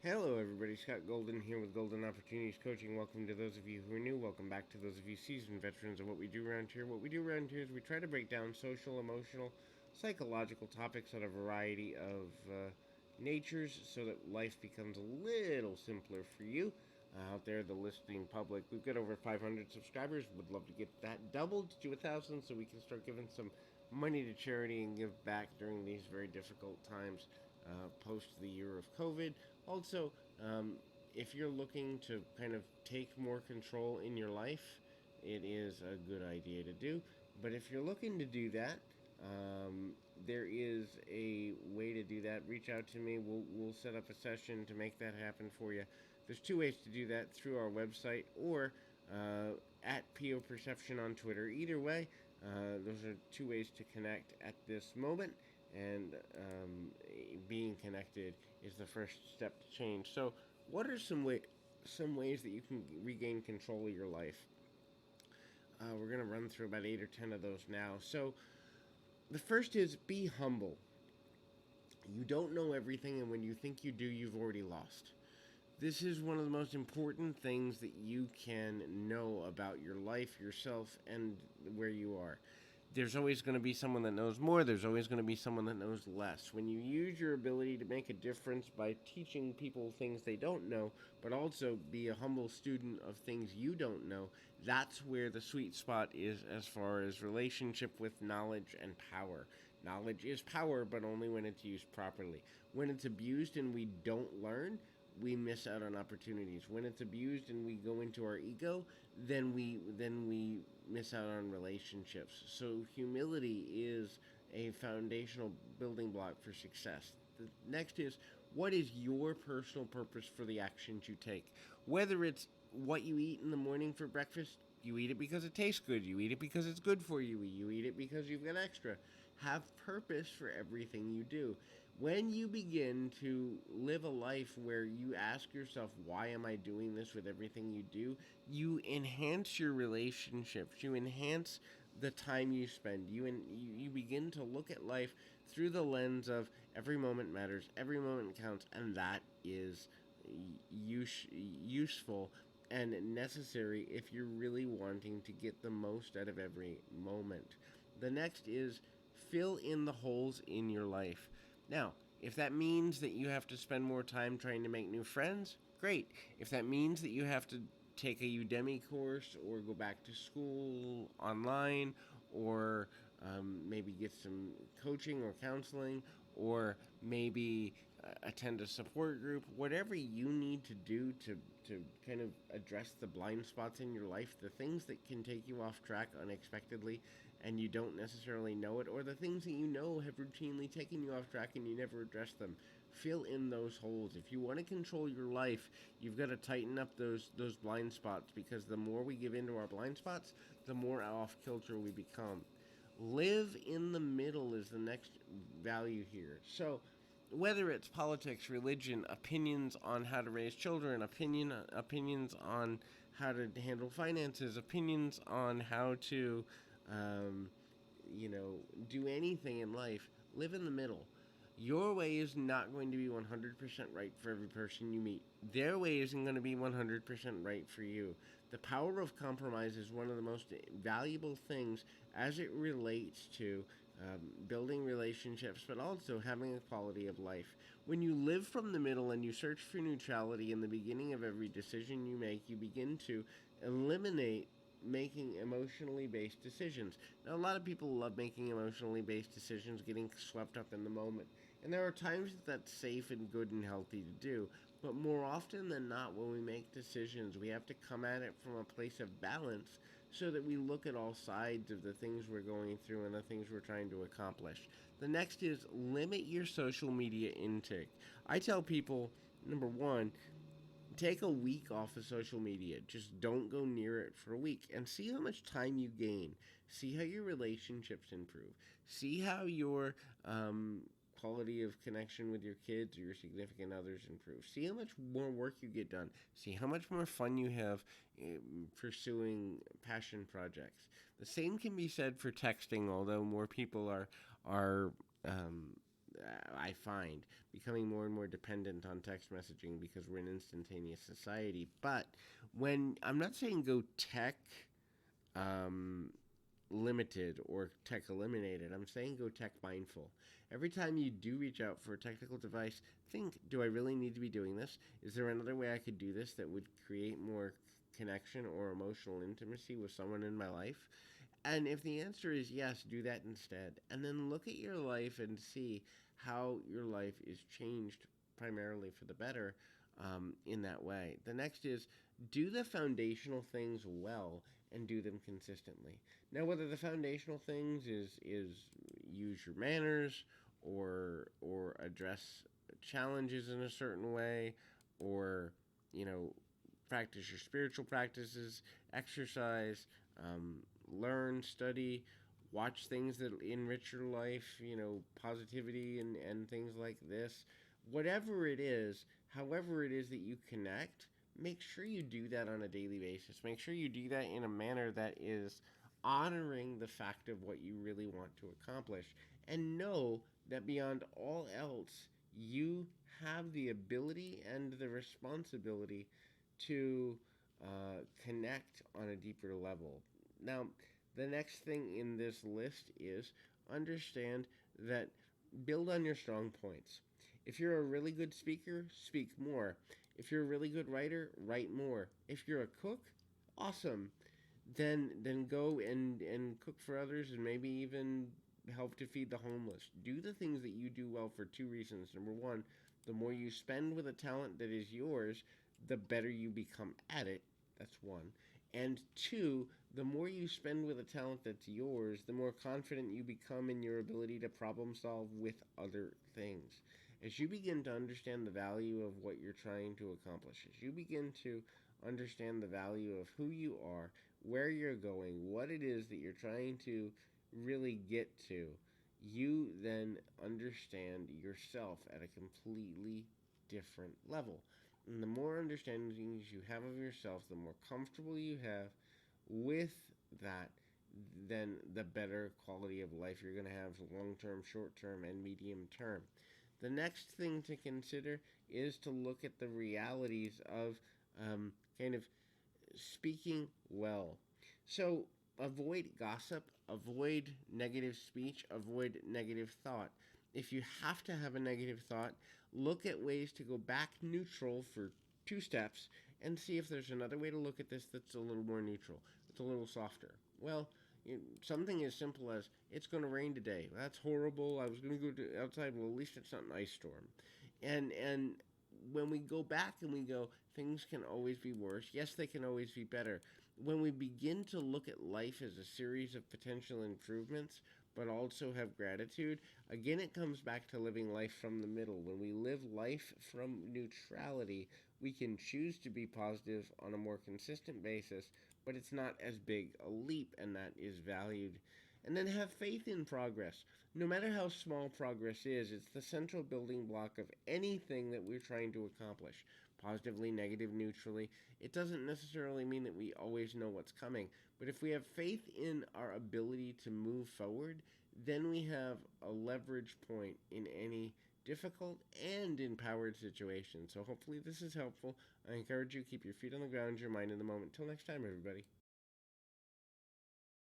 Hello, everybody. Scott Golden here with Golden Opportunities Coaching. Welcome to those of you who are new. Welcome back to those of you seasoned veterans of what we do around here. What we do around here is we try to break down social, emotional, psychological topics on a variety of natures so that life becomes a little simpler for you. Out there, the listening public. We've got over 500 subscribers. Would love to get that doubled to 1,000 so we can start giving some money to charity and give back during these very difficult times post the year of COVID. Also, if you're looking to kind of take more control in your life, it is a good idea to do. But if you're looking to do that, there is a way to do that. Reach out to me. We'll set up a session to make that happen for you. There's two ways to do that: through our website or at PO Perception on Twitter. Either way, those are two ways to connect at this moment, and being connected is the first step to change. So, what are some ways that you can regain control of your life? We're gonna run through about 8 or 10 of those now. So, the first is be humble. You don't know everything, and when you think you do, you've already lost. This is one of the most important things that you can know about your life, yourself, and where you are. There's always going to be someone that knows more, there's always going to be someone that knows less. When you use your ability to make a difference by teaching people things they don't know, but also be a humble student of things you don't know, that's where the sweet spot is as far as relationship with knowledge and power. Knowledge is power, but only when it's used properly. When it's abused and we don't learn, we miss out on opportunities. When it's abused and we go into our ego, then we miss out on relationships. So humility is a foundational building block for success. The next is, what is your personal purpose for the actions you take? Whether it's what you eat in the morning for breakfast, you eat it because it tastes good, you eat it because it's good for you, you eat it because you've got extra. Have purpose for everything you do. When you begin to live a life where you ask yourself, why am I doing this with everything you do? You enhance your relationships. You enhance the time you spend. You begin to look at life through the lens of every moment matters, every moment counts, and that is useful and necessary if you're really wanting to get the most out of every moment. The next is fill in the holes in your life. Now, if that means that you have to spend more time trying to make new friends, great. If that means that you have to take a Udemy course or go back to school online or maybe get some coaching or counseling or maybe attend a support group, whatever you need to do to kind of address the blind spots in your life, the things that can take you off track unexpectedly and you don't necessarily know it, or the things that you know have routinely taken you off track and you never address them. Fill in those holes. If you want to control your life, you've got to tighten up those blind spots, because the more we give into our blind spots, the more off kilter we become. Live in the middle is the next value here. So, whether it's politics, religion, opinions on how to raise children, opinions on how to handle finances, opinions on how to, um, do anything in life, live in the middle. Your way is not going to be 100% right for every person you meet. Their way isn't going to be 100% right for you. The power of compromise is one of the most valuable things as it relates to building relationships, but also having a quality of life. When you live from the middle and you search for neutrality in the beginning of every decision you make, you begin to eliminate making emotionally based decisions. Now, a lot of people love making emotionally based decisions, getting swept up in the moment. And there are times that that's safe and good and healthy to do. But more often than not, when we make decisions, we have to come at it from a place of balance so that we look at all sides of the things we're going through and the things we're trying to accomplish. The next is limit your social media intake. I tell people, number one, take a week off of social media. Just don't go near it for a week and see how much time you gain. See how your relationships improve. See how your quality of connection with your kids or your significant others improve. See how much more work you get done. See how much more fun you have pursuing passion projects. The same can be said for texting, although more people are I find becoming more and more dependent on text messaging because we're an instantaneous society. But when I'm not saying go tech um, limited or tech eliminated, I'm saying go tech mindful. Every time you do reach out for a technical device, think, do I really need to be doing this? Is there another way I could do this that would create more connection or emotional intimacy with someone in my life? And if the answer is yes, do that instead. And then look at your life and see how your life is changed primarily for the better in that way. The next is do the foundational things well and do them consistently. Now, whether the foundational things is use your manners or address challenges in a certain way, or practice your spiritual practices, exercise, um, learn, study, watch things that enrich your life, positivity and things like this. Whatever it is, however it is that you connect, make sure you do that on a daily basis. Make sure you do that in a manner that is honoring the fact of what you really want to accomplish. And know that beyond all else, you have the ability and the responsibility to connect on a deeper level. Now, the next thing in this list is understand that build on your strong points. If you're a really good speaker, speak more. If you're a really good writer, write more. If you're a cook, awesome. Then go and cook for others and maybe even help to feed the homeless. Do the things that you do well for two reasons. Number one, the more you spend with a talent that is yours, the better you become at it. That's one. And two, the more you spend with a talent that's yours, the more confident you become in your ability to problem solve with other things. As you begin to understand the value of what you're trying to accomplish, as you begin to understand the value of who you are, where you're going, what it is that you're trying to really get to, you then understand yourself at a completely different level. And the more understandings you have of yourself, the more comfortable you have with that, then the better quality of life you're going to have long term, short term, and medium term. The next thing to consider is to look at the realities of kind of speaking well. So avoid gossip, avoid negative speech, avoid negative thought. If you have to have a negative thought, look at ways to go back neutral for 2 steps and see if there's another way to look at this that's a little more neutral, it's a little softer. Well, something as simple as it's going to rain today. That's horrible. I was going to go outside. Well, at least it's not an ice storm. And when we go back and we go, things can always be worse. Yes, they can always be better. When we begin to look at life as a series of potential improvements, but also have gratitude, again, it comes back to living life from the middle. When we live life from neutrality, we can choose to be positive on a more consistent basis, but it's not as big a leap, and that is valued. And then have faith in progress. No matter how small progress is, it's the central building block of anything that we're trying to accomplish. Positively, negative, neutrally. It doesn't necessarily mean that we always know what's coming, but if we have faith in our ability to move forward, then we have a leverage point in any difficult and empowered situation. So hopefully this is helpful. I encourage you to keep your feet on the ground, your mind in the moment. Till next time, everybody.